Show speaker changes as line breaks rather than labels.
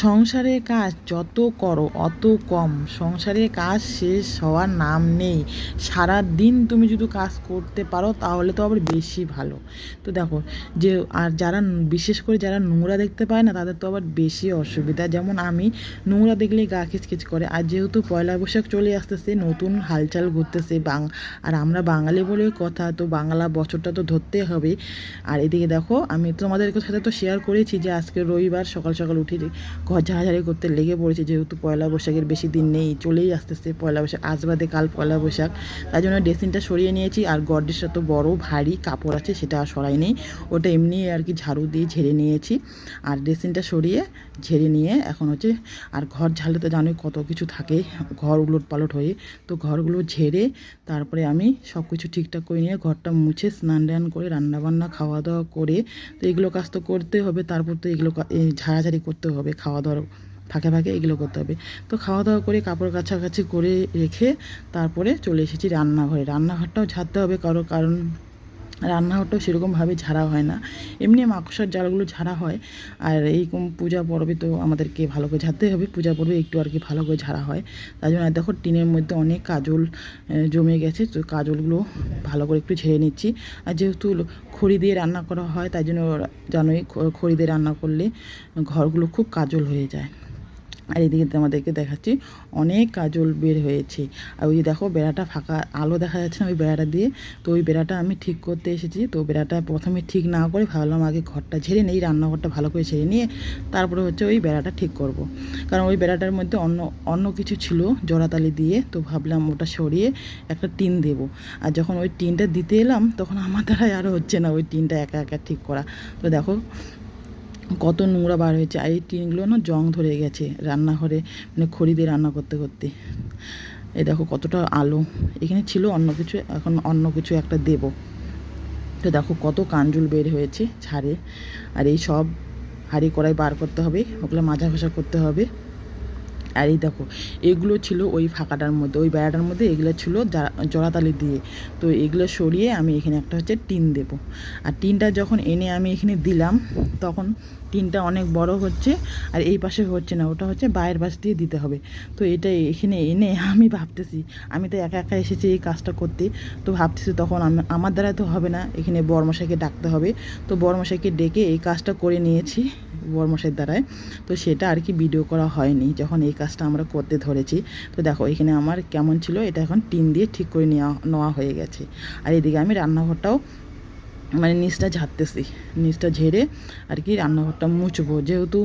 সংসারের কাজ যত করো অত কম। সংসারের কাজ শেষ হওয়ার নাম নেই। সারা দিন তুমি যদি কাজ করতে পারো তাহলে তো আবার বেশি ভালো। তো দেখো, যে আর যারা বিশেষ করে যারা নোংরা দেখতে পায় না তাদের তো আবার বেশি অসুবিধা। যেমন আমি নোংরা দেখলেই গা খিচখিচ করে। আর যেহেতু পয়লা বৈশাখ চলে আসতেছে, নতুন হালচাল ঘুরতেছে আর আমরা বাঙালি বলে কথা, তো বাংলা বছরটা তো ধরতে হবে। আর এদিকে দেখো, আমি তোমাদের সাথে তো শেয়ার করেছি যে আজকে রবিবার সকাল সকাল উঠে ঘর ঝাড়াঝাড়ি করতে লেগে পড়েছে, যেহেতু পয়লা বৈশাখের বেশি দিন নেই, চলেই আসতেছে পয়লা বৈশাখ। আজ বাদে কাল পয়লা বৈশাখ, তাই জন্য ড্রেসিংটা সরিয়ে নিয়েছি। আর গডরেজটা তো বড় ভারী কাপড় আছে, সেটা আর সরাই নেই, ওটা এমনি আর কি ঝাড়ু দিয়ে ঝেড়ে নিয়েছি। আর ড্রেসিংটা সরিয়ে ঝেড়ে নিয়ে এখন হচ্ছে, আর ঘর ঝাড়লে তো জানোই কত কিছু থাকে, ঘর উলট পালট হয়ে, তো ঘরগুলো ঝেড়ে তারপরে আমি সব কিছু ঠিকঠাক করে নিয়ে ঘরটা মুছে স্নান টান করে রান্নাবান্না খাওয়া দাওয়া করে, তো এগুলো কাজ তো করতে হবে। তারপর তো এগুলো ঝাড়াঝাড়ি করতে হবে, খাওয়া দাওয়ার ফাঁকে ফাঁকে এগুলো করতে হবে। তো খাওয়া দাওয়া করে কাপড় কাছাকাছি করে রেখে তারপরে চলে এসেছি রান্নাঘরে। রান্নাঘরটাও ঝাড়তে হবে, কারণ রান্নাঘরটাও সেরকমভাবে ঝাড়া হয় না, এমনি মাকড়সার জালগুলো ঝাড়া হয়। আর এই পূজা পর্বে তো আমাদেরকে ভালো করে ঝাড়তে হবে, পূজা পর্বে একটু আর কি ভালো করে ঝাড়া হয়। তাই জন্য দেখো টিনের মধ্যে অনেক কাজল জমে গেছে, তো কাজলগুলো ভালো করে একটু ঝেড়ে নিচ্ছি। আর যেহেতু খড়ি দিয়ে রান্না করা হয়, তাই জন্য জানোই খড়ি দিয়ে রান্না করলে ঘরগুলো খুব কাজল হয়ে যায়। আর এদিকে আমাদেরকে দেখাচ্ছি অনেক কাজল বের হয়েছে। আর ওই দেখো বেড়াটা ফাঁকা, আলো দেখা যাচ্ছে না ওই বেড়াটা দিয়ে, তো ওই বেড়াটা আমি ঠিক করতে এসেছি। তো বেড়াটা প্রথমে ঠিক না করে ভাবলাম আগে ঘরটা ঝেড়ে নেই, রান্নাঘরটা ভালো করে ঝেড়ে নিয়ে তারপরে হচ্ছে ওই বেড়াটা ঠিক করব। কারণ ওই বেড়াটার মধ্যে অন্য অন্য কিছু ছিল জোড়াতালি দিয়ে, তো ভাবলাম ওটা সরিয়ে একটা টিন দেব। আর যখন ওই টিনটা দিতে এলাম তখন আমার দ্বারাই আরও হচ্ছে না ওই টিনটা একা একা ঠিক করা। তো দেখো কত নোংরা বার হয়েছে। আর এই টিনগুলো না জং ধরে গেছে রান্নাঘরে, মানে খড়ি দিয়ে রান্না করতে করতে। এই দেখো কতটা আলো, এখানে ছিল অন্য কিছু, এখন অন্য কিছু একটা দেব। তো দেখো কত কাঞ্জুল বের হয়েছে ঝাড়ে। আর এই সব হাঁড়ি কড়াই বার করতে হবে, ওগুলো মাজা ঘষা করতে হবে। আর এই দেখো এগুলো ছিল ওই ফাঁকাটার মধ্যে, ওই বেড়াটার মধ্যে এগুলো ছিল জড়াতালি দিয়ে। তো এগুলো সরিয়ে আমি এখানে একটা হচ্ছে টিন দেব। আর টিনটা যখন এনে আমি এখানে দিলাম তখন টিনটা অনেক বড় হচ্ছে, আর এই পাশে হচ্ছে না, ওটা হচ্ছে বাইরের পাশ দিয়ে দিতে হবে। তো এটা এখানে এনে আমি ভাবতেছি, আমি তো একা একা এসেছি এই কাজটা করতে, তো ভাবতেছি তখন আমার দ্বারা তো হবে না, এখানে বড়মশাইকে ডাকতে হবে। তো বড়মশাইকে ডেকে এই কাজটা করে নিয়েছি বড়মশাইয়ের দ্বারায়। তো সেটা আর কি ভিডিও করা হয়নি যখন এই কাজটা আমরা করতে ধরেছি। তো দেখো এখানে আমার কেমন ছিল, এটা এখন টিন দিয়ে ঠিক করে নেওয়া হয়ে গেছে। আর এদিকে আমি রান্নাঘরটাও মানে নিচটা ঝাড়তেছি, নিচটা ঝেড়ে আর কি রান্নাঘরটা মুছবো, যেহেতু